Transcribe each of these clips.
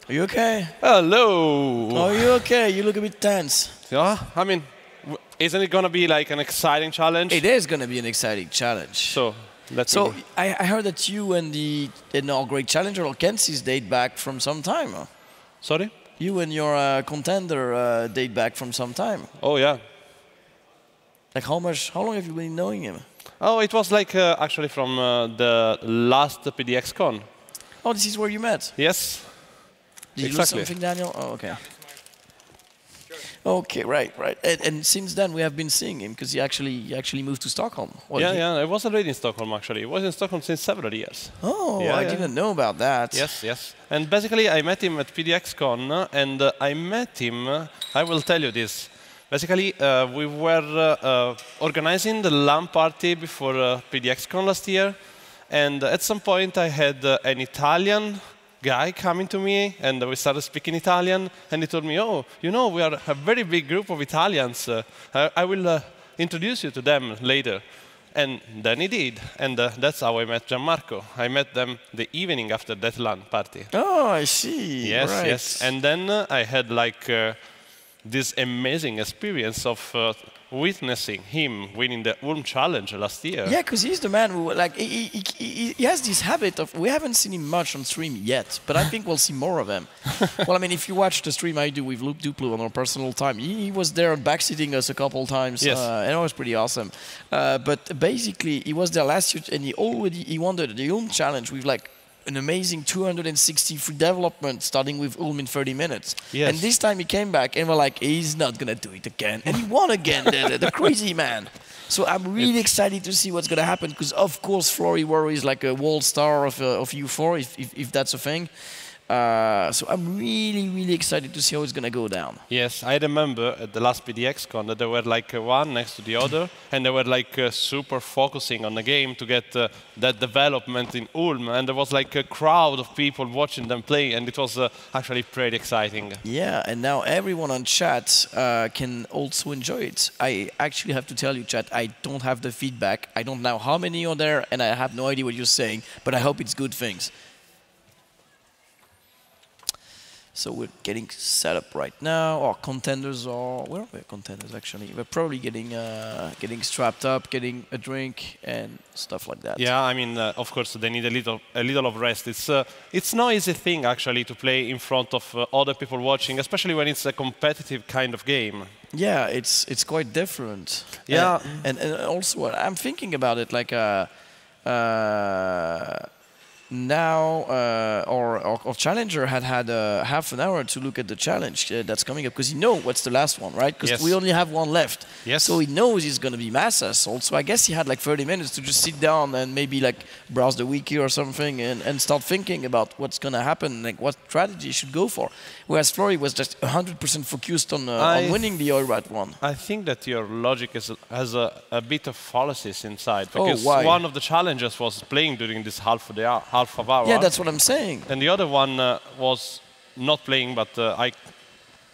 Are you okay? Hello. Are you okay? You look a bit tense. Yeah, I mean, isn't it gonna be like an exciting challenge? It is going to be an exciting challenge. So let's. So I heard that you and our great challenger Alkensis date back from some time. Huh? Sorry? You and your contender date back from some time. Oh yeah. Like how long have you been knowing him? Oh, it was like actually from the last PDXCON. Oh, this is where you met. Yes. Did you lose something, Daniel? Oh, okay. Okay, right. And since then we have been seeing him because he actually moved to Stockholm. Yeah, I was already in Stockholm actually. I was in Stockholm since several years. Oh, yeah, I didn't know about that. Yes. And basically I met him at PDXCON and I met him, I will tell you this. Basically, we were organizing the LAN party before PDXCON last year. And at some point I had an Italian guy coming to me, and we started speaking Italian, and he told me, oh, you know, we are a very big group of Italians. I will introduce you to them later. And then he did, and that's how I met Gianmarco. I met them the evening after that LAN party. Oh, I see. Yes. And then I had like this amazing experience of witnessing him winning the Ulm Challenge last year. Yeah, because he's the man who, like, he has this habit of, we haven't seen him much on stream yet, but I think we'll see more of him. Well, I mean, if you watch the stream I do with Luke Duplo on our personal time, he was there backseating us a couple times, and it was pretty awesome. But basically, he was there last year, and he won the Ulm Challenge with, like, an amazing 260 free development starting with Ulm in 30 minutes. Yes. And this time he came back and we're like, he's not going to do it again. And he won again, the crazy man. So I'm really excited to see what's going to happen because, of course, Flory Worry is like a world star of U4, if that's a thing. So I'm really excited to see how it's going to go down. Yes, I remember at the last PDXCon that they were like one next to the other, and they were like super focusing on the game to get that development in Ulm, and there was like a crowd of people watching them play, and it was actually pretty exciting. Yeah, and now everyone on chat can also enjoy it. I actually have to tell you, chat, I don't have the feedback. I don't know how many are there, and I have no idea what you're saying, but I hope it's good things. So we're getting set up right now. Our contenders are, where are our contenders actually? We're probably getting strapped up, getting a drink and stuff like that. Yeah, I mean, of course, they need a little of rest. It's no easy thing actually to play in front of other people watching, especially when it's a competitive kind of game. Yeah, it's quite different. Yeah, and also I'm thinking about it like now our challenger had half an hour to look at the challenge that's coming up because he knows what's the last one, right? Because we only have one left. Yes. So he knows he's going to be Masters. Also, I guess he had like 30 minutes to just sit down and maybe like browse the wiki or something and start thinking about what's going to happen, like what strategy he should go for. Whereas Flory was just 100% focused on winning the Oirat one. I think that your logic has a bit of fallacies inside because why? One of the challengers was playing during this half of hour. Yeah, that's what I'm saying. And the other one was not playing, but I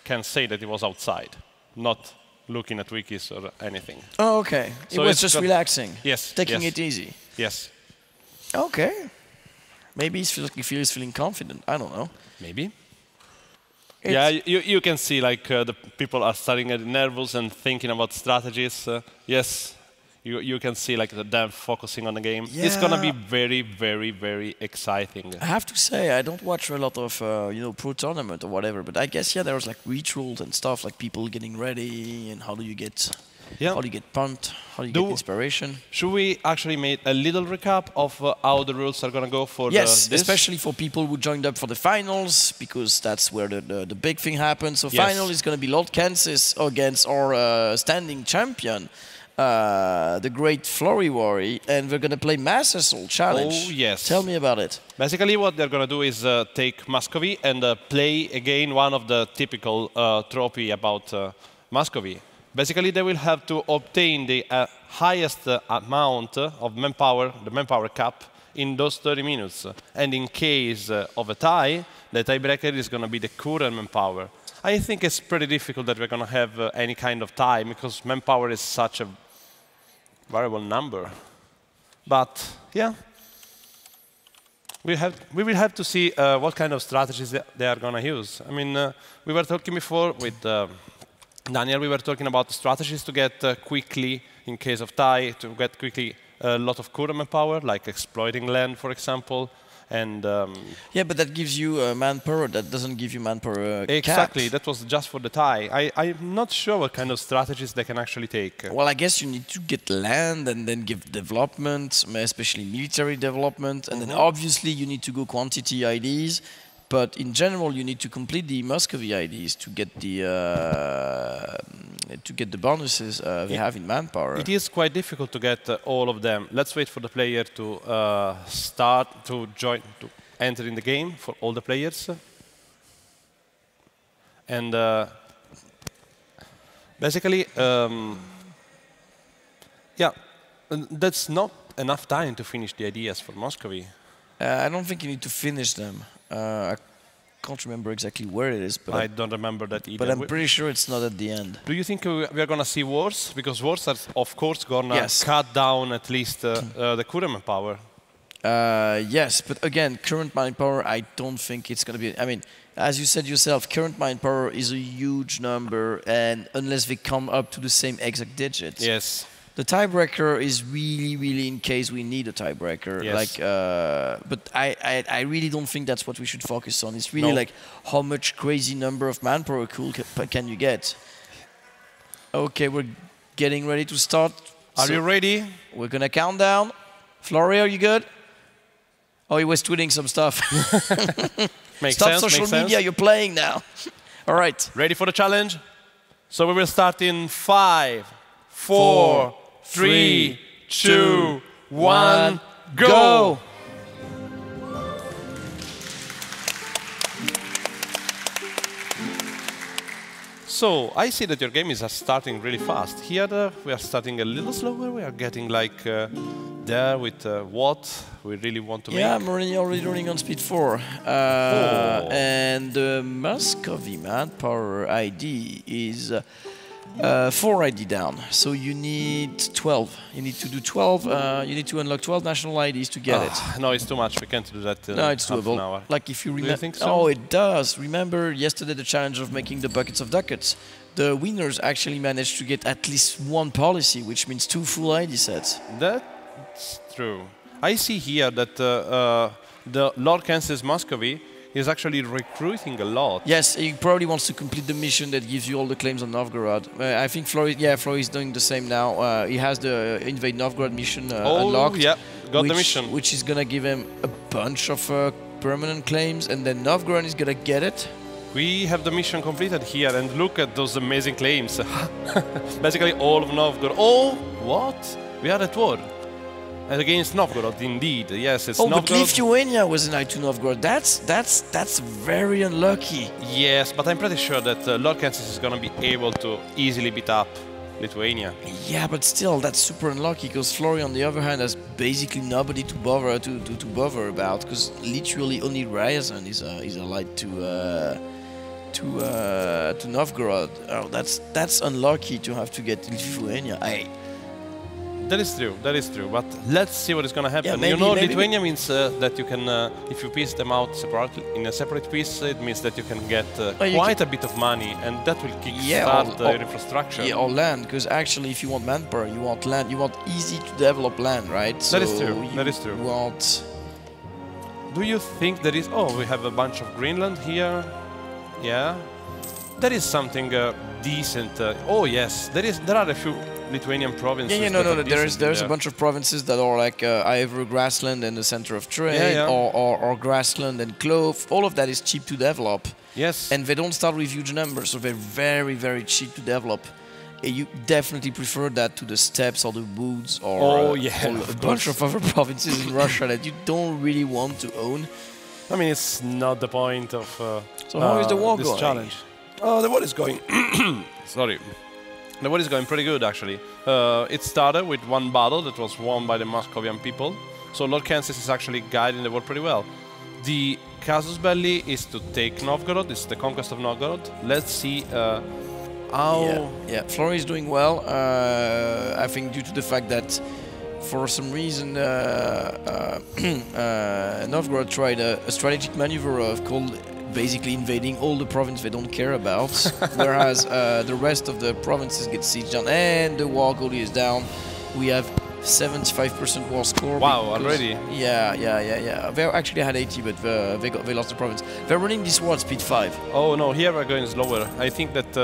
can say that he was outside, not looking at wikis or anything. Oh, okay. So it was just relaxing. Yes. Taking it easy. Yes. Okay. Maybe he feels feeling confident. I don't know. Maybe. Yeah, you can see like the people are starting to get nervous and thinking about strategies. Yes. You can see like them focusing on the game. Yeah. It's gonna be very exciting. I have to say I don't watch a lot of pro tournament or whatever, but I guess there was like rituals and stuff like people getting ready and how do you get pumped, how do you get inspiration. Should we actually make a little recap of how the rules are gonna go for this? Especially for people who joined up for the finals because that's where the big thing happens. So final is gonna be Lord Kansas against our standing champion. The great Flory Worry, and we're going to play Masters Challenge. Oh, yes. Tell me about it. Basically, what they're going to do is take Muscovy and play again one of the typical trophy about Muscovy. Basically, they will have to obtain the highest amount of manpower, the manpower cap, in those 30 minutes. And in case of a tie, the tiebreaker is going to be the current manpower. I think it's pretty difficult that we're going to have any kind of tie because manpower is such a variable number. But, yeah. we will have to see what kind of strategies they are going to use. I mean, we were talking before with Daniel. We were talking about strategies to get quickly, in case of tie, to get quickly a lot of current power, like exploiting land, for example. And yeah, but that gives you manpower. That doesn't give you manpower. Exactly. Cap. That was just for the tie. I'm not sure what kind of strategies they can actually take. Well, I guess you need to get land and then give development, especially military development, and then obviously you need to go quantity IDs. But in general, you need to complete the Muscovy IDs to get the bonuses we have in manpower. It is quite difficult to get all of them. Let's wait for the player to enter in the game for all the players. And basically, yeah, that's not enough time to finish the ideas for Muscovy. I don't think you need to finish them. I can't remember exactly where it is, but I don't remember that either. But I'm pretty sure it's not at the end. Do you think we are going to see wars? Because wars are, of course, going to cut down at least the current power. Yes, but again, current manpower, I don't think it's going to be... I mean, as you said yourself, current manpower is a huge number, and unless they come up to the same exact digits. Yes. The tiebreaker is really, really in case we need a tiebreaker. Yes. Like, but I really don't think that's what we should focus on. It's really like how much crazy number of manpower can you get. Okay, we're getting ready to start. Are you ready? We're gonna count down. Flory, are you good? Oh, he was tweeting some stuff. Stop social media, you're playing now. All right. Ready for the challenge? So we will start in 5, 4, 3, 2, 1, go! So, I see that your game is starting really fast. Here, we are starting a little slower. We are getting like there with what we really want to make. Yeah, I'm already running on speed 4. And the Muscovy manpower ID is 4 ID down. So you need 12. You need to do 12. You need to unlock 12 national IDs to get it. No, it's too much. We can't do that in no, it's half doable. an hour. Like if you remember. Do you think so? Oh, it does. Remember yesterday the challenge of making the buckets of ducats. The winners actually managed to get at least 1 policy, which means 2 full ID sets. That's true. I see here that the Lord Kansas Muscovy is actually recruiting a lot. Yes, he probably wants to complete the mission that gives you all the claims on Novgorod. I think Flory is doing the same now. He has the Invade Novgorod mission unlocked. Yeah, got the mission. Which is gonna give him a bunch of permanent claims, and then Novgorod is gonna get it. We have the mission completed here, and look at those amazing claims. Basically all of Novgorod. Oh, what? We are at war. Against Novgorod, indeed. Yes, it's Novgorod. But Lithuania was in I2 Novgorod. That's very unlucky. Yes, but I'm pretty sure that Lord Kansas is going to be able to easily beat up Lithuania. Yeah, but still, that's super unlucky because Flory, on the other hand, has basically nobody to bother about because literally only Ryazan is allied to Novgorod. Oh, that's unlucky to have to get Lithuania. That is true. That is true. But let's see what is going to happen. Yeah, maybe Lithuania means that you can, if you piece them out separately in a separate piece, it means that you can get quite a bit of money, and that will kickstart your infrastructure. Yeah, or land, because actually, if you want manpower, you want land. You want easy to develop land, right? So that is true. That is true. Want. Do you think there is? Oh, we have a bunch of Greenland here. Yeah, there is something decent. Oh yes, there are a few Lithuanian provinces. Yeah, no. There's a bunch of provinces that are like either grassland and the center of trade, or grassland and clove. All of that is cheap to develop. Yes. And they don't start with huge numbers, so they're very, very cheap to develop. You definitely prefer that to the steppes or the woods or a bunch of other provinces in Russia that you don't really want to own. I mean, it's not the point of so how is the war this going? Challenge. Oh, the war is going. Sorry. The war is going pretty good, actually. It started with one battle that was won by the Muscovian people. So Lord Kansas is actually guiding the war pretty well. The casus belli is to take Novgorod. It's the conquest of Novgorod. Let's see how... Yeah, Flory is doing well. I think due to the fact that for some reason, Novgorod tried a strategic maneuver of called basically invading all the province they don't care about, whereas the rest of the provinces get sieged down, and the war goal is down. We have 75% war score. Wow, already? Yeah. They actually had 80, but they lost the province. They're running this war at speed 5. Oh no, here we're going slower. I think that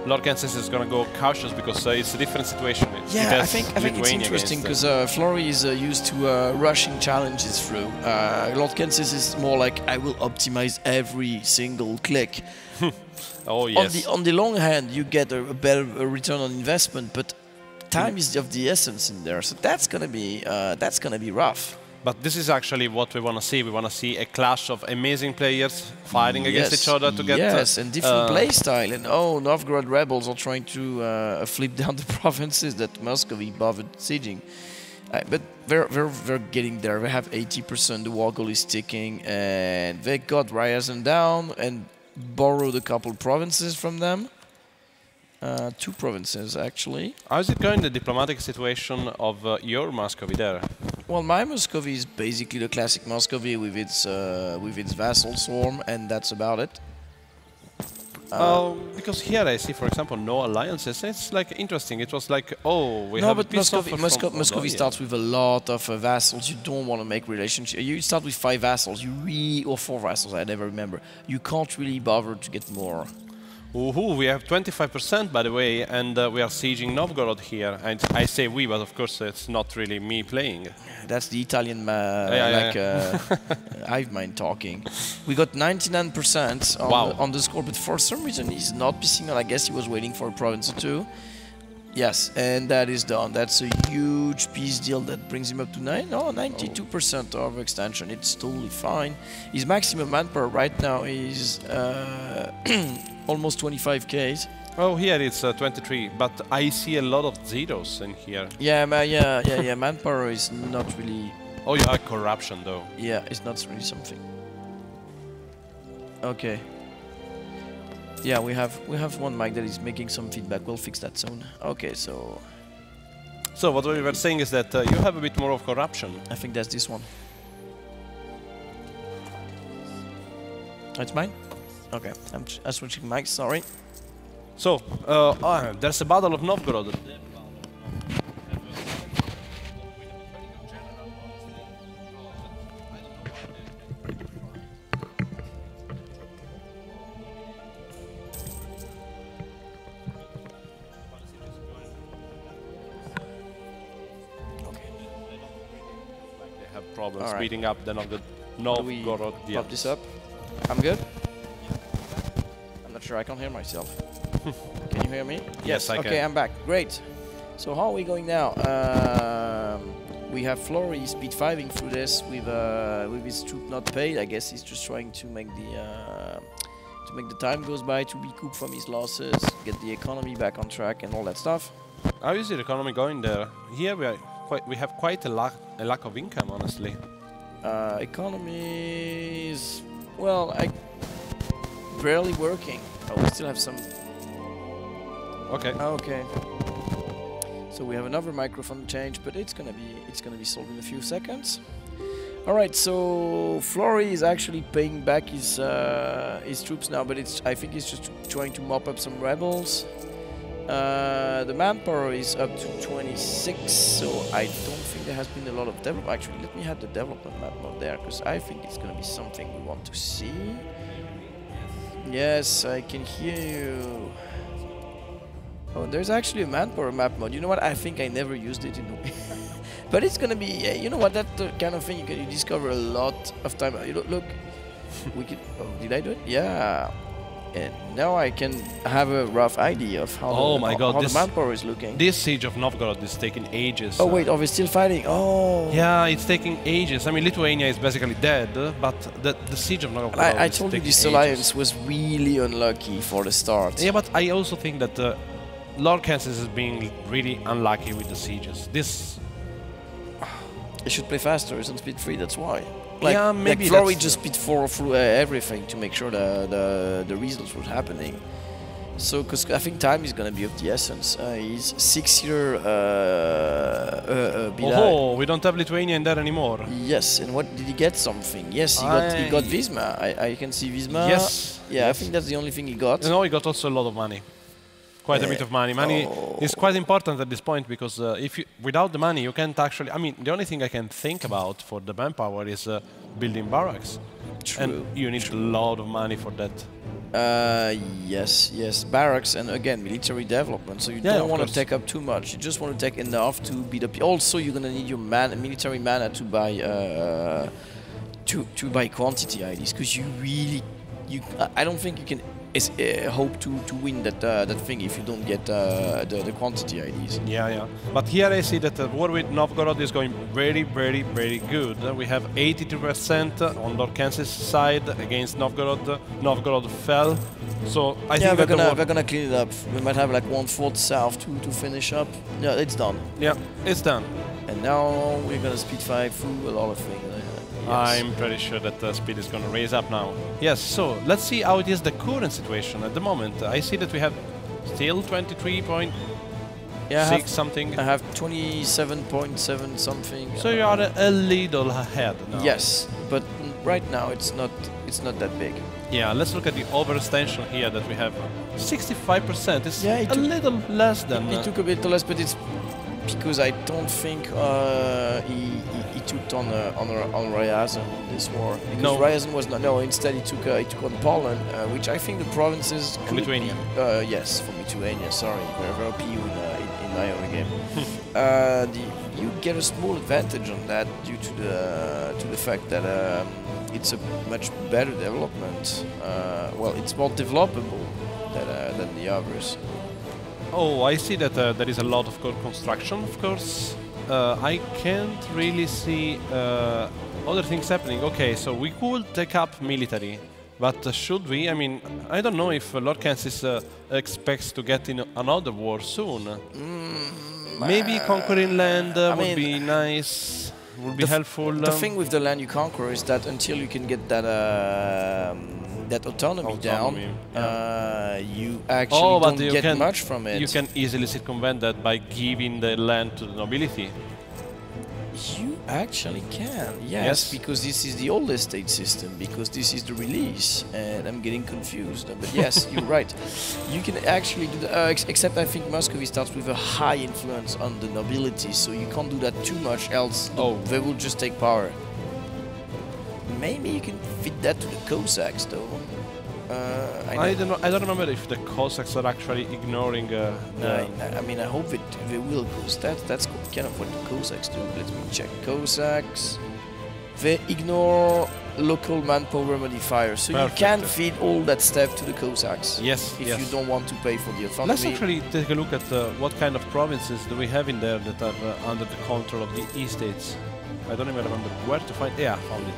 Lord Kansas is going to go cautious because it's a different situation. Yeah, I think it's interesting because Flory is used to rushing challenges through. Lord Kansas is more like, I will optimize every single click. Oh yes. On the long hand, you get a better return on investment, but time is of the essence in there, so that's gonna be rough. But this is actually what we want to see. We want to see a clash of amazing players fighting against each other to get... Yes, and different play style. And Novgorod rebels are trying to flip down the provinces that Muscovy bothered sieging. But they're getting there. They have 80%, the war goal is ticking, and they got Ryazan down and borrowed a couple provinces from them. 2 provinces, actually. How is it going, the diplomatic situation of your Muscovy there? Well, my Muscovy is basically the classic Muscovy with its vassal swarm, and that's about it. Because here I see, for example, no alliances. It's like interesting. It was like, oh, we have... No, but Muscovy starts with a lot of vassals. You don't want to make relationships. You start with 5 vassals. Or 4 vassals, I never remember. You can't really bother to get more. Ooh, we have 25%, by the way, and we are sieging Novgorod here. And I say we, but of course it's not really me playing. That's the Italian hive mind talking. We got 99% on the score, but for some reason he's not pissing on. I guess he was waiting for a province or 2. Yes, and that is done. That's a huge peace deal that brings him up to 92% of extension. It's totally fine. His maximum manpower right now is almost 25k. Oh, here it's 23, but I see a lot of zeros in here. Yeah, manpower is not really... Oh, you have corruption though. Yeah, it's not really something. Okay. Yeah, we have one mic that is making some feedback. We'll fix that soon. Okay, so... So what we were saying is that you have a bit more of corruption. I think that's this one. That's mine? Okay, I'm switching mics, sorry. So, there's a Battle of Novgorod. Problems speeding up the Novgorod. Pop this up. I'm good. I'm not sure I can hear myself. Can you hear me? Yes, I can. Okay, I'm back. Great. So how are we going now? We have Flory speed 5ing through this with his troop not paid. I guess he's just trying to make the time goes by, to recoup from his losses, get the economy back on track, and all that stuff. How is the economy going there? Here we have quite a lack of income, honestly. Economy is, well, barely working. Oh, we still have some. Okay. Okay. So we have another microphone change, but it's gonna be solved in a few seconds. All right. So Flory is actually paying back his troops now, but I think he's just trying to mop up some rebels. The manpower is up to 26, so I don't think there has been a lot of development. Actually, let me have the development map mode there, because I think it's going to be something we want to see. Yes, I can hear you. Oh, there's actually a manpower map mode. You know what? I think I never used it, but it's going to be, you know what, that kind of thing you discover a lot of time. Look, we could, oh, did I do it? Yeah. And now I can have a rough idea of how the manpower is looking. This siege of Novgorod is taking ages. Oh wait, are we still fighting? Oh. Yeah, it's taking ages. I mean, Lithuania is basically dead, but the siege of Novgorod I told you this alliance was really unlucky for the start. Yeah, but I also think that Lord Kansas is being really unlucky with the sieges. It should play faster, it's on speed 3, that's why. Yeah, maybe Flory just speed 4 through everything to make sure the results were happening. So, because I think time is going to be of the essence. He's 6-year. Oh, we don't have Lithuania in there anymore. Yes, and what did he get? Something? Yes, he got Visma. I can see Visma. Yes. Yeah, I think that's the only thing he got. No, he got also a lot of money. Quite a bit of money. Money is quite important at this point because without the money, you can't actually. I mean, the only thing I can think about for the manpower is building barracks. True. And you need a lot of money for that. Yes, barracks and again military development. So you don't want to take up too much. You just want to take enough to beat up. Also, you're gonna need your military mana to buy to buy quantity IDs because you really I don't think you can hope to win that thing if you don't get the quantity IDs. Yeah. But here I see that the war with Novgorod is going very, very, very good. We have 82% on Lorcansis' side against Novgorod. Novgorod fell. So I think we're gonna clean it up. We might have like 1/4 south to finish up. Yeah, it's done. Yeah, it's done. And now we're gonna speed 5 through a lot of things. Yes. I'm pretty sure that the speed is going to raise up now. Yes, so let's see how it is the current situation at the moment. I see that we have still 23.6 something. I have 27.7 something. So you are a little ahead now. Yes, but right now it's not that big. Yeah, let's look at the overextension here that we have. 65%. It's a little less than. It took a bit less, but it's because I don't think he took on Ryazan in this war. Because Ryazan was not. No, instead he took on Poland, which I think the provinces. Lithuania. Yes, from Lithuania. Sorry, very PU in my own game. You get a small advantage on that due to the fact that it's a much better development. Well, it's more developable than the others. Oh, I see that there is a lot of construction, of course. I can't really see other things happening. Okay, so we could take up military, but should we? I mean, I don't know if Lorcansis expects to get in another war soon. Maybe conquering land would be nice, would be helpful. The thing with the land you conquer is that until you can get that autonomy down, you actually don't get much from it. You can easily circumvent that by giving the land to the nobility. You actually can, yes, because this is the old estate system, because this is the release, and I'm getting confused. But yes, you're right. You can actually do that, except I think Muscovy starts with a high influence on the nobility, so you can't do that too much, else they will just take power. Maybe you can fit that to the Cossacks, though. I don't remember if the Cossacks are actually ignoring. I mean, I hope they will, because that's kind of what the Cossacks do. Let me check. Cossacks, they ignore local manpower modifier, so you can feed all that stuff to the Cossacks. Yes, if you don't want to pay for the autonomy. Let's actually take a look at what kind of provinces do we have in there that are under the control of the E-states. I don't even remember where to find. Yeah, I found it.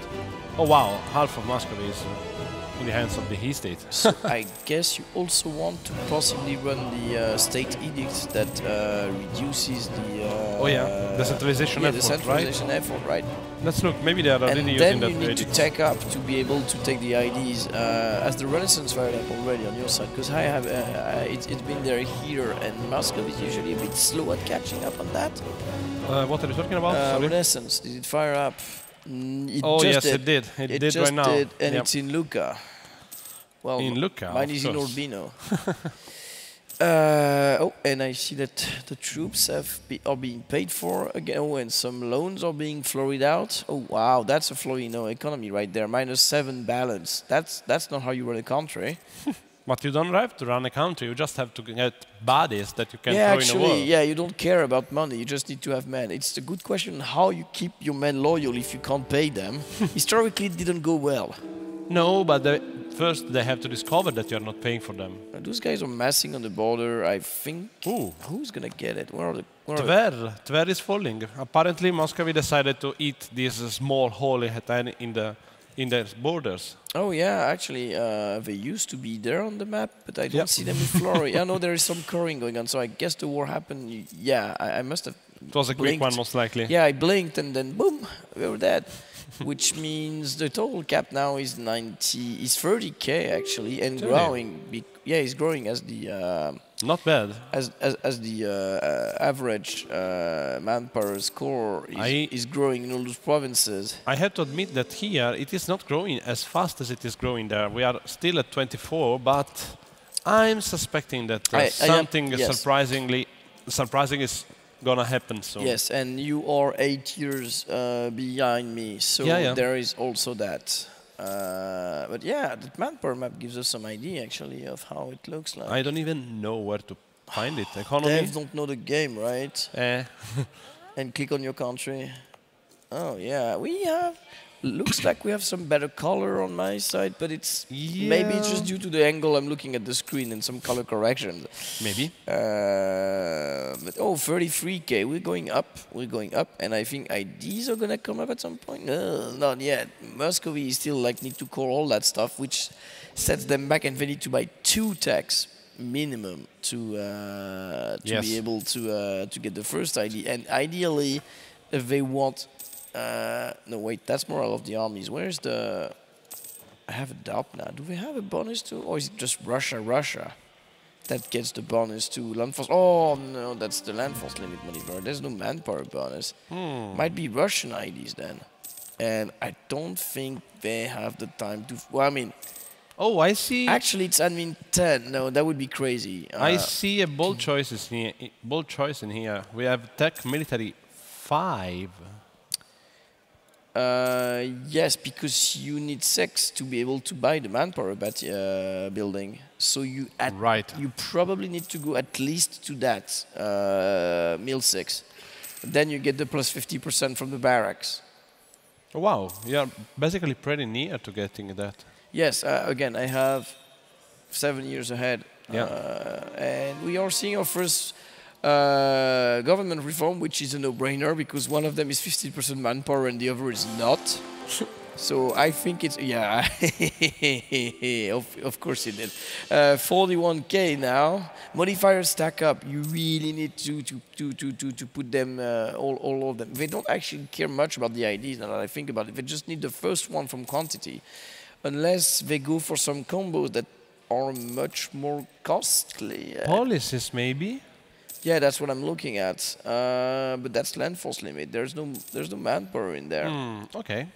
Oh wow, half of Muscovy is in the hands of the he-state. So I guess you also want to possibly run the state edict that reduces the decentralization effort, decentralization effort, right? Let's look. Maybe they are already using that. And then you need to take up to be able to take the IDs. As the Renaissance fired up already on your side, because I have it's been there here, and Moscow is usually a bit slow at catching up on that. What are you talking about? Renaissance. Did it fire up? Yes, it did. It did right now. And it's in Lucca. Well, in Lucca, mine is in Urbino. And I see that the troops are being paid for again. Oh, and some loans are being flowed out. Oh, wow, that's a flowing economy right there. -7 balance. That's not how you run a country. But you don't have to run a country. You just have to get bodies that you can throw in a war. Yeah, you don't care about money. You just need to have men. It's a good question how you keep your men loyal if you can't pay them. Historically, it didn't go well. No, but first they have to discover that you're not paying for them. Those guys are massing on the border, I think. Ooh. Who's going to get it? Tver is falling. Apparently, Muscovy decided to eat this small hole in the borders. Oh yeah, actually, they used to be there on the map, but I don't see them in Florida. Yeah, no, there is some currying going on, so I guess the war happened. Yeah, I must have. It was a quick one, most likely. Yeah, I blinked and then boom, we were dead. which means the total cap now is 30k actually, and Really? growing. Yeah, it's growing as the Not bad. as the average manpower score is growing in all those provinces. I have to admit that here it is not growing as fast as it is growing there. We are still at 24, but I'm suspecting that something yes. surprising is gonna happen soon. Yes, and you are 8 years behind me, so Yeah. there is also that. But yeah, the manpower map gives us some idea actually of how it looks like. I don't even know where to find it. Economy. Devs don't know the game, right? And click on your country. Oh yeah, we have. Looks like we have some better color on my side, but it's maybe it's just due to the angle I'm looking at the screen and some color corrections. Maybe. But 33k, we're going up, and I think IDs are gonna come up at some point. No, not yet. Muscovy still like need to core all that stuff, which sets them back, and they need to buy 2 techs minimum to be able to get the first ID, and ideally, if they want. No, wait, that's morale of the armies. Where's the... I have a doubt now. Do we have a bonus to... Or is it just Russia? That gets the bonus to land force. Oh, no, that's the land force limit maneuver. There's no manpower bonus. Might be Russian IDs then. And I don't think they have the time to... Well, I mean... Oh, I see. Actually, it's admin 10. No, that would be crazy. I see a bold choice in here. We have tech military 5. Yes, because you need 6 to be able to buy the manpower building. So you probably need to go at least to that mil 6. Then you get the plus 50% from the barracks. Oh, wow, you're basically pretty near to getting that. Yes, again, I have 7 years ahead. Yeah. And we are seeing our first government reform, which is a no-brainer because one of them is 50% manpower and the other is not. So I think it's of course it did. 41k now. Modifiers stack up. You really need to put them all of them. They don't actually care much about the IDs now that I think about it. They just need the first one from quantity, unless they go for some combos that are much more costly. Policies maybe. Yeah, that's what I'm looking at. But that's land force limit. There's no manpower in there. Okay.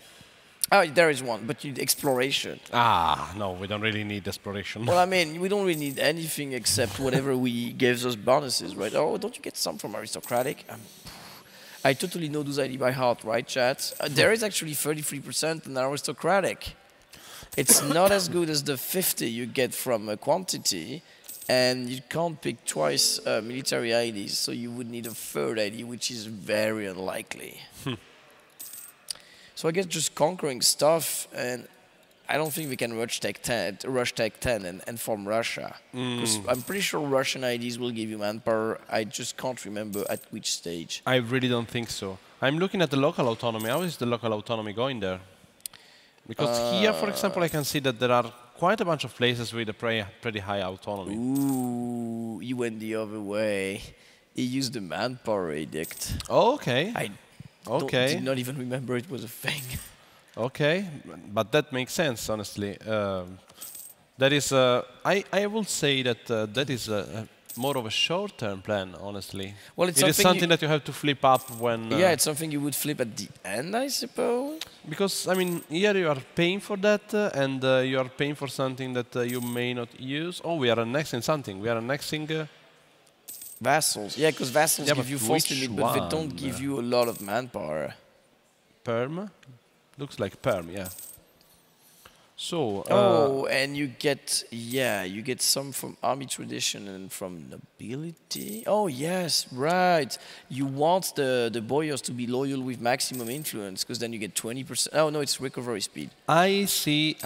Oh, there is one, but you need exploration. No, we don't really need exploration. Well, I mean, we don't really need anything except whatever gives us bonuses, right? Oh, don't you get some from aristocratic? I totally know those ID by heart, right, chat? There is actually 33% in aristocratic. It's not as good as the 50 you get from quantity. And you can't pick twice military IDs, so you would need a third ID, which is very unlikely. So I guess just conquering stuff, and I don't think we can rush Tech 10 and form Russia. Because I'm pretty sure Russian IDs will give you manpower. I just can't remember at which stage. I really don't think so. I'm looking at the local autonomy. How is the local autonomy going there? Because here, for example, I can see that there are quite a bunch of places with a pretty high autonomy. Ooh, you went the other way. He used the manpower edict. Oh, okay. I did not even remember it was a thing. Okay, but that makes sense, honestly. That is, I will say that that is more of a short-term plan, honestly. Well, it is something that you have to flip up when... yeah, it's something you would flip at the end, I suppose. Because, I mean, here you are paying for that, and you are paying for something that you may not use. Oh, we are annexing something. We are annexing... vassals. Yeah, because vassals give you force limit, but they don't give you a lot of manpower. Perm? Looks like perm, yeah. So... and you get some from army tradition and from nobility. Oh, yes, right. You want the boyars to be loyal with maximum influence, because then you get 20%. Oh, no, it's recovery speed. I see.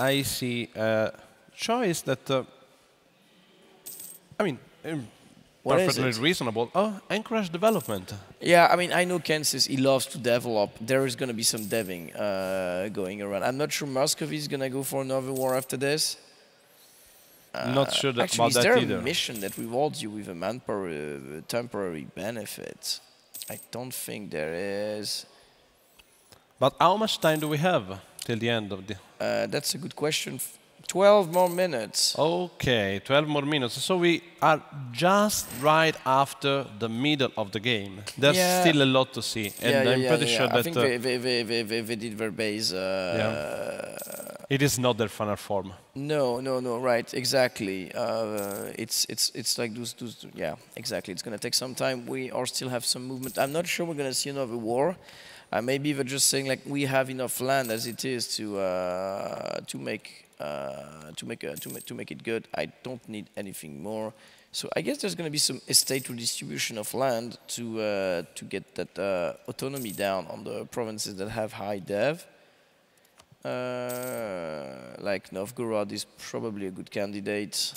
Choice that... I mean... perfectly reasonable. Oh, encourage development. Yeah, I mean, I know Kansas, he loves to develop. There is going to be some deving going around. I'm not sure Muscovy is going to go for another war after this. Not sure about that either. Actually, is there a mission that rewards you with a manpower temporary benefit? I don't think there is. But how much time do we have till the end of the... That's a good question. 12 more minutes. Okay, 12 more minutes. So we are just right after the middle of the game. There's still a lot to see, and I'm pretty sure that... I think they did their base. It is not their final form. No, right, exactly. It's like those, yeah, exactly. It's going to take some time. We are still have some movement. I'm not sure we're going to see another war. Maybe they're just saying like we have enough land as it is to make it good. I don't need anything more. So I guess there's going to be some estate redistribution of land to get that autonomy down on the provinces that have high dev. Like Novgorod is probably a good candidate.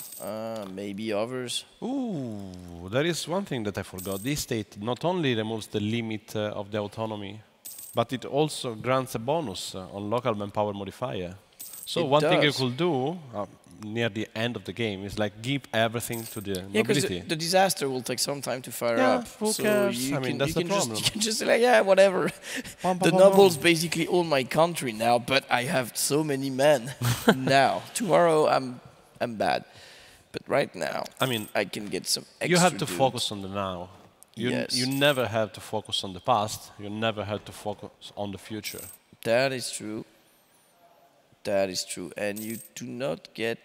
Maybe others. Ooh, there is one thing that I forgot. This state not only removes the limit of the autonomy, but it also grants a bonus on local manpower modifier. So one thing you could do near the end of the game is like give everything to the nobility. The disaster will take some time to fire up. Who cares? I mean, that's the problem. You can just say like, yeah, whatever. The nobles basically own my country now, but I have so many men now. Tomorrow I'm bad, but right now I mean I can get some extra. You have to dudes. focus on the now. You never have to focus on the past. You never have to focus on the future. That is true. That is true, and you do not get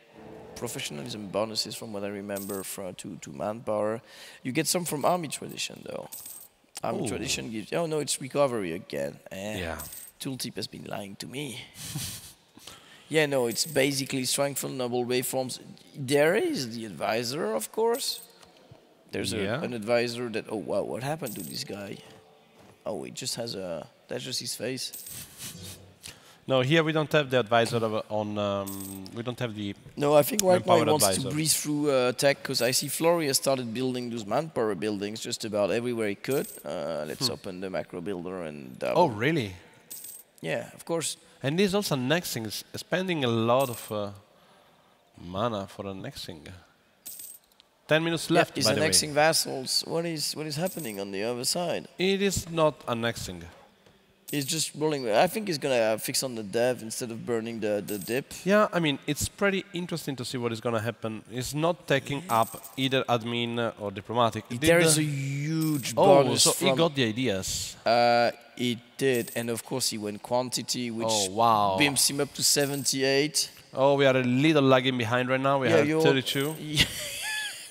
professionalism bonuses from what I remember to manpower. You get some from army tradition though. Army tradition gives. Oh no, it's recovery again. Yeah. Tooltip has been lying to me. Yeah, no, it's basically strength from noble waveforms. There is the advisor, of course. There's an advisor that. Oh wow, what happened to this guy? Oh, he just has a. That's just his face. No, here we don't have the advisor on. We don't have the. No, I think right now he wants advisor. to breeze through tech because I see Floria started building those manpower buildings just about everywhere he could. Let's open the macro builder and. Oh, really? Yeah, of course. And he's also annexing, spending a lot of mana for annexing. 10 minutes left. He's annexing vassals. What is happening on the other side? It is not annexing. He's just rolling. I think he's gonna fix on the dev instead of burning the dip. Yeah, I mean it's pretty interesting to see what is gonna happen. He's not taking up either admin or diplomatic. There is a huge bonus. So he got the ideas. He did, and of course he went quantity, which beams him up to 78. Oh, we are a little lagging behind right now. We have 32.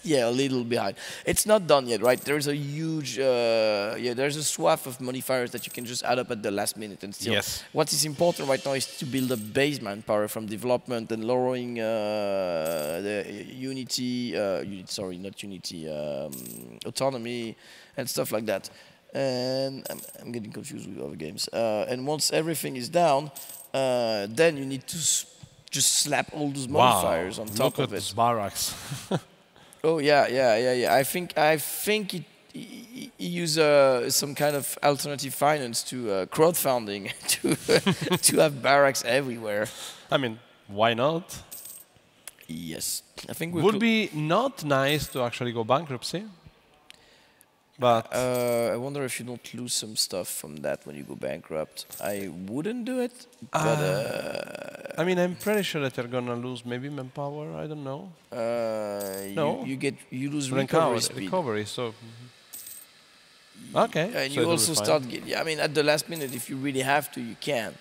Yeah, a little behind. It's not done yet, right? There's a huge, there's a swath of modifiers that you can just add up at the last minute and still. Yes. What is important right now is to build up base manpower from development and lowering the autonomy and stuff like that. And I'm getting confused with other games. And once everything is down, then you need to just slap all those modifiers on top of it. Look at those barracks. Oh yeah. I think he used some kind of alternative finance to crowdfunding to have barracks everywhere. I mean, why not? Yes, I think would be not nice to actually go bankruptcy. But I wonder if you don't lose some stuff from that when you go bankrupt. I wouldn't do it, but I mean, I'm pretty sure that you're gonna lose maybe manpower. I don't know. No, you lose recovery speed. Recovery, so okay. And you also start. I mean, at the last minute, if you really have to, you can.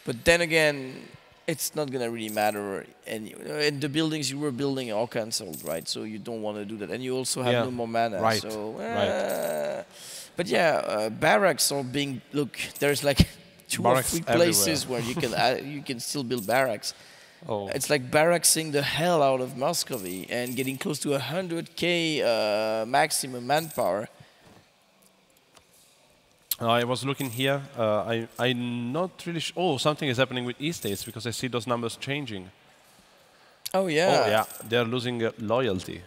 But then again, it's not gonna really matter. And the buildings you were building are all cancelled, right? So you don't want to do that. And you also have no more mana. Right. So, but yeah, barracks are being. Look, there's like 2 or 3 places where you can you can still build barracks. Oh. It's like barracksing the hell out of Muscovy and getting close to 100k maximum manpower. I was looking here. I'm not really sure. Oh, something is happening with E-states because I see those numbers changing. Oh yeah. Oh yeah, they're losing loyalty.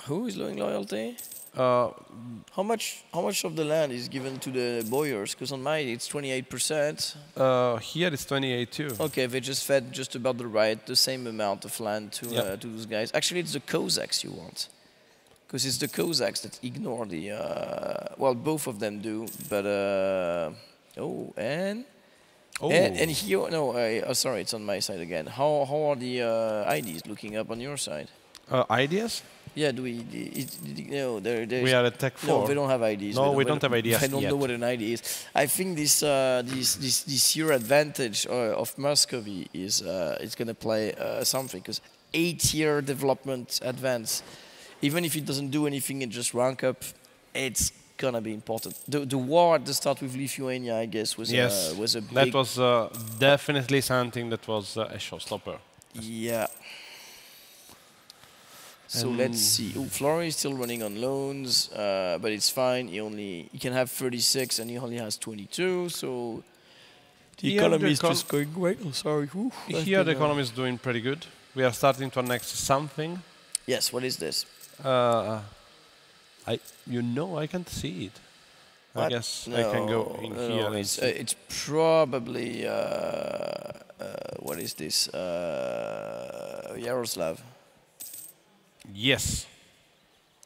Who is losing loyalty? How much of the land is given to the boyars? Because on mine it's 28%. Here it's 28 too. Okay, they just fed just about the same amount of land to those guys. Actually, it's the Cossacks you want. Because it's the Cossacks that ignore the... well, both of them do, but... oh, and... Oh, And here, no, sorry, it's on my side again. How are the IDs looking up on your side? ideas? Yeah, do we? No, there's. We are at Tech 4. No, we don't have IDs. No, we don't have ideas I don't yet. know what an ID is. I think this year advantage of Muscovy is it's gonna play something because 8-year development advance, even if it doesn't do anything and just rank up, it's gonna be important. The war at the start with Lithuania, I guess, was a big. That was definitely something that was a showstopper. Yeah. So let's see. Oh, Flora is still running on loans, but it's fine. He can have 36 and he only has 22. So the economy is just going great. Oh, sorry. Here the economy is doing pretty good. We are starting to annex something. Yes. What is this? I can't see it. What? I guess No, I can go in here. No, it's probably what is this? Yaroslav. Yes.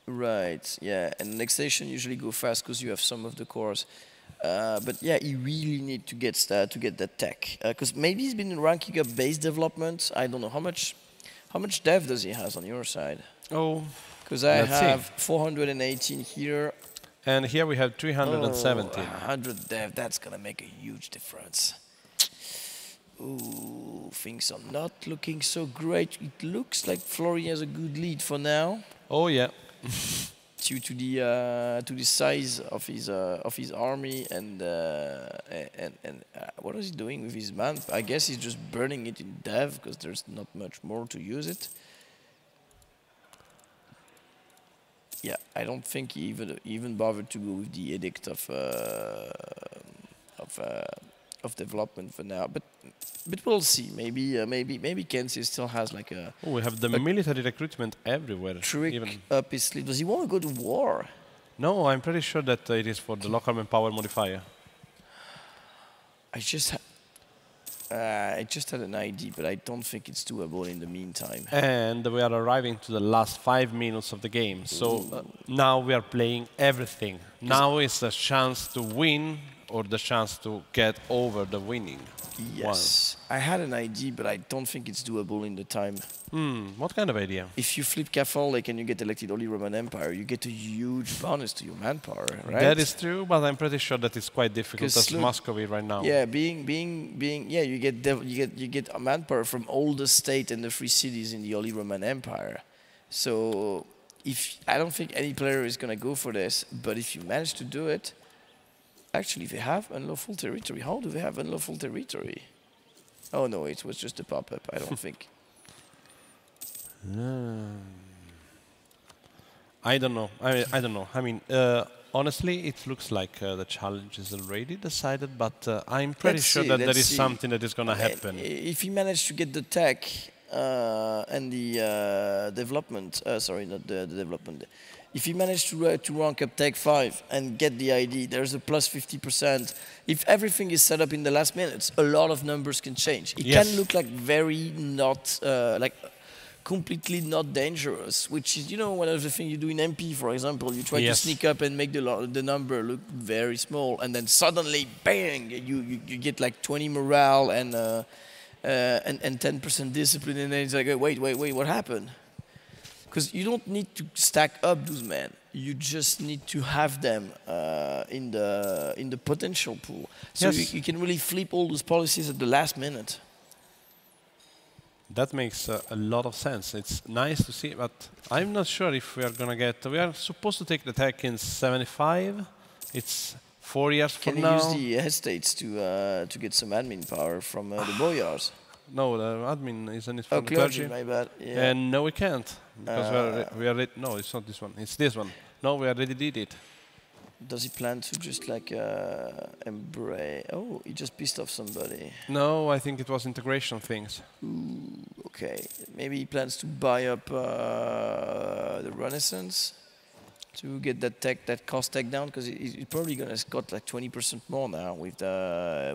Right. Yeah. And annexation usually go fast because you have some of the cores. But yeah, you really need to get that tech because maybe he's been ranking up base development. I don't know how much dev does he has on your side. Oh. Because I have 418 here. And here we have 317. 100 dev, that's going to make a huge difference. Ooh, things are not looking so great. It looks like Flory has a good lead for now. Oh, yeah. Due to the size of his army and what is he doing with his man? I guess he's just burning it in dev because there's not much more to use it. Yeah, I don't think he even bothered to go with the edict of development for now. But we'll see. Maybe Kenzie still has like a. Oh, we have the military recruitment everywhere. Trick even. up his sleeve. Does he want to go to war? No, I'm pretty sure that it is for the local manpower modifier. I just had an ID, but I don't think it's doable in the meantime. And we are arriving to the last 5 minutes of the game. So now we are playing everything. Now is the chance to win or the chance to get over the winning. Yes. I had an ID, but I don't think it's doable in the time. What kind of idea? If you flip Catholic and you get elected Holy Roman Empire, you get a huge bonus to your manpower, right? That is true, but I'm pretty sure that it's quite difficult as Muscovy right now. Yeah, you get a manpower from all the state and the free cities in the Holy Roman Empire. So I don't think any player is gonna go for this, but if you manage to do it, actually they have unlawful territory. How do they have unlawful territory? Oh no, it was just a pop-up, I don't think. I don't know. I don't know. I mean, honestly, it looks like the challenge is already decided, but I'm pretty sure that there is something that is going to happen. If he managed to get the tech and the development, sorry, not the development. If he managed to rank up Tech 5 and get the ID, there's a plus 50%. If everything is set up in the last minutes, a lot of numbers can change. It can look like very not, like completely not dangerous, which is, you know, one of the things you do in MP, for example. You try to sneak up and make the number look very small, and then suddenly, bang, you get like 20 morale and 10% discipline, and then it's like, wait, what happened? Because you don't need to stack up those men. You just need to have them in the potential pool. So you can really flip all those policies at the last minute. That makes a lot of sense. It's nice to see, but I'm not sure if we are going to get... We are supposed to take the tech in 75. It's 4 years from now. Can you use the estates to get some admin power from the boyars? No, the admin isn't it from the clergy, my bad. Yeah. And no, we can't. Because we are no, it's not this one. It's this one. No, we already did it. Does he plan to just like embrace? Oh, he just pissed off somebody. No, I think it was integration things. Ooh, okay. Maybe he plans to buy up the Renaissance to get that tech, that cost tech down, because he's probably gonna got like 20% more now with the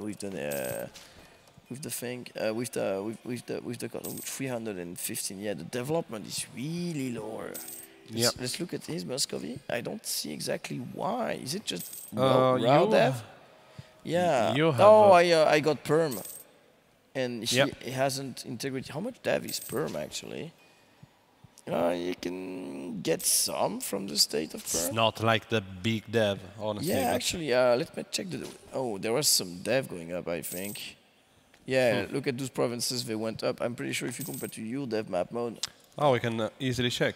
thing with the 315. Yeah, the development is really lower. Let's look at his Muscovy. I don't see exactly why. Is it just raw dev? Yeah. You have Oh, I got perm. And Yep. he hasn't integrity. How much dev is perm, actually? You can get some from the state of It's perm. not like the big dev, honestly. Yeah, but- actually, let me check the... Oh, there was some dev going up, I think. Yeah, look at those provinces, they went up. I'm pretty sure if you compare to your dev map mode. Oh, we can easily check.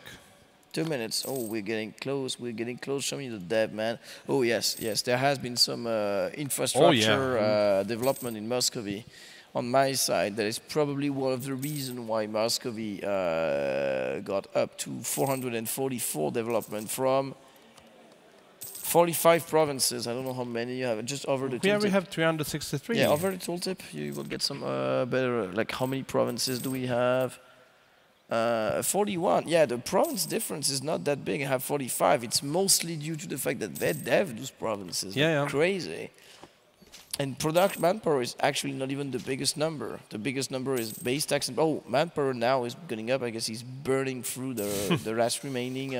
2 minutes. Oh, we're getting close. We're getting close. Show me the dev, man. Oh, yes, yes. There has been some infrastructure development in Muscovy. On my side, that is probably one of the reasons why Muscovy got up to 444 development from 45 provinces. I don't know how many you have. Just over the Here tooltip. we have 363. Yeah, over the tooltip, you will get some better, like how many provinces do we have? 41. Yeah, the province difference is not that big. I have 45. It's mostly due to the fact that they have those provinces. Yeah, yeah. Crazy. And product manpower is actually not even the biggest number. The biggest number is base tax. And, oh, manpower now is going up. I guess he's burning through the last remaining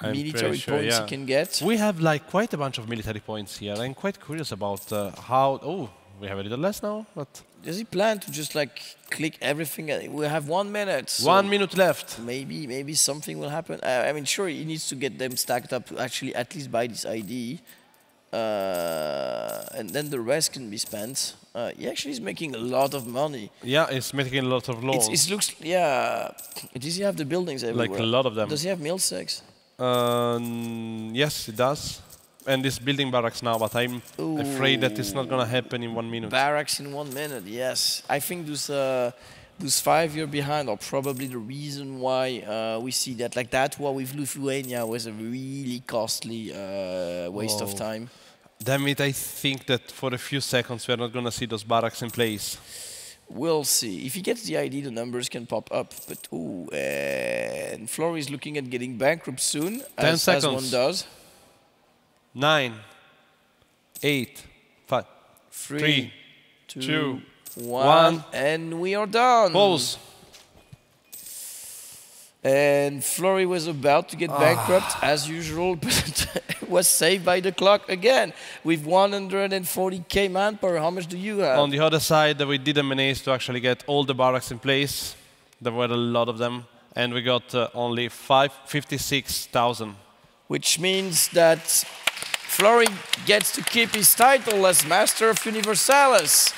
military sure, points yeah. he can get. We have like quite a bunch of military points here. I'm quite curious about how. Oh, we have a little less now, but Does he plan to just like click everything? We have 1 minute. So 1 minute left. maybe something will happen. I mean, sure, he needs to get them stacked up to actually at least buy this ID. And then the rest can be spent. He actually is making a lot of money. Yeah, it's making a lot of laws. It looks, yeah. Does he have the buildings everywhere? Like a lot of them. Does he have mill sex? Yes, it does. And it's building barracks now, but I'm afraid that it's not going to happen in 1 minute. Barracks in 1 minute, yes. I think those 5 years behind are probably the reason why we see that. Like that war with Lithuania was a really costly waste of time. Damn it, I think that for a few seconds we're not going to see those barracks in place. We'll see. If he gets the ID, the numbers can pop up. But ooh, and Flory is looking at getting bankrupt soon, 10 as seconds. one does. 9, 8, 5, 3, 2, 2, 1, 1. and we are done. Pause. And Flory was about to get bankrupt as usual, but was saved by the clock again with 140k manpower. How much do you have? On the other side, we didn't manage to actually get all the barracks in place. There were a lot of them, and we got only 56,000. Which means that Flory gets to keep his title as Master of Universalis.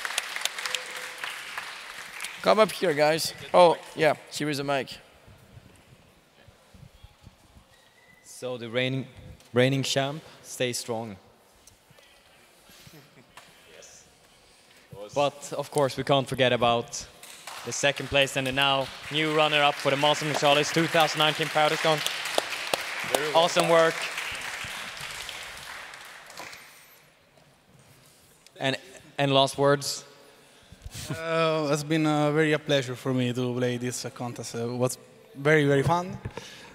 Come up here, guys. Oh, yeah, here is a mic. So the reigning champ stays strong. Yes. But of course we can't forget about the second place and the now new runner-up for the Masters of Universalis 2019 PDXCON. Awesome work. And last words. It's been a pleasure for me to play this contest. It was very fun.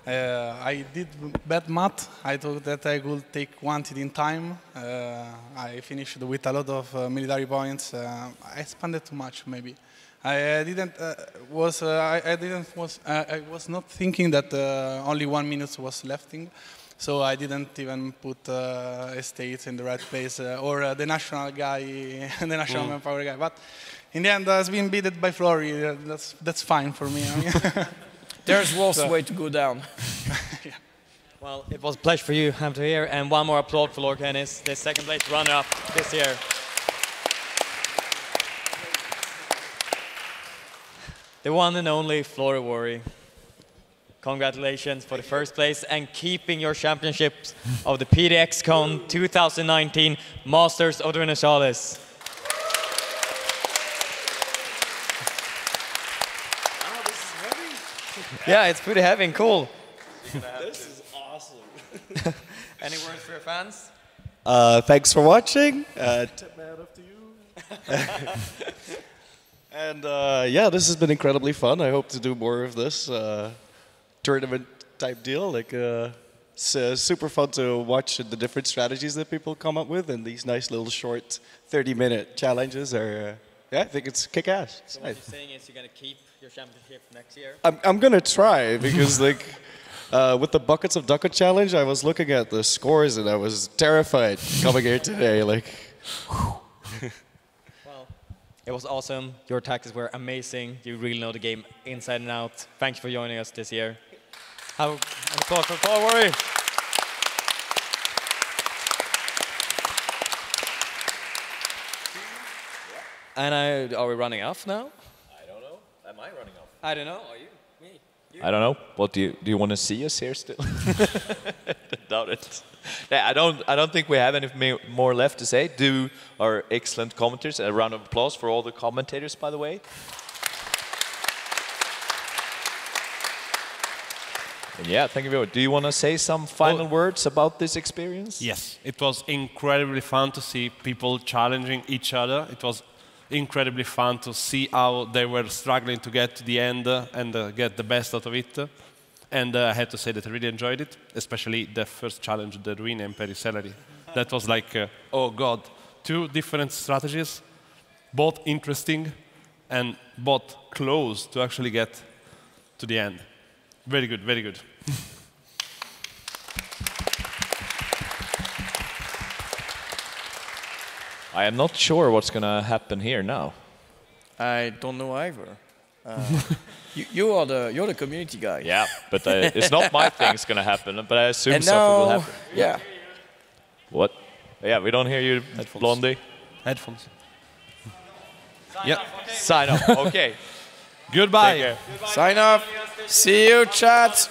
I did bad math. I thought that I could take quantity in time. I finished with a lot of military points. I spent too much, maybe. I was not thinking that only 1 minute was left. So I didn't even put estates in the right place or the national guy, the national manpower guy. But in the end, it's been beaten by Flory. That's fine for me. There's worse way to go down. Yeah. Well, it was a pleasure for you, to hear. And one more applaud for Lord Kennis, the second place runner-up this year. The one and only Flory Worry. Congratulations for the first place and keeping your championships of the PDXCON 2019 Masters of Universalis. Yeah, it's pretty heavy and cool. This is awesome. Any words for your fans? Thanks for watching. Tip my hat up to you. And yeah, this has been incredibly fun. I hope to do more of this tournament type deal. Like, it's super fun to watch the different strategies that people come up with, and these nice little short 30-minute challenges are. Yeah, I think it's kick-ass. So what you're saying is you're going to keep your championship next year? I'm gonna try because like with the buckets of ducat challenge, I was looking at the scores and I was terrified coming here today. Like, It was awesome. Your tactics were amazing. You really know the game inside and out. Thank you for joining us this year. Have an applause for Floor Warrior. And are we running off now? I don't know. Am I running off? I don't know. Are you? Me? You? I don't know. What do you want to see us here still? Doubt it. Yeah, I don't think we have any more left to say. Do our excellent commentators a round of applause for all the commentators, by the way. And yeah, thank you very much. Do you want to say some final words about this experience? Yes, it was incredibly fun to see people challenging each other. It was incredibly fun to see how they were struggling to get to the end and get the best out of it. And I have to say that I really enjoyed it, especially the first challenge, the Ruin Empire Celery. That was like, oh god, 2 different strategies, both interesting and both close to actually get to the end. Very good, very good. I am not sure what's going to happen here now. I don't know either. You're the community guy. Yeah, but it's not my thing's going to happen, but I assume And something now, will happen. yeah. What? Yeah, we don't hear you, Headphones. Blondie. Headphones. Sign off. Okay. Goodbye. Sign off. See you, chat.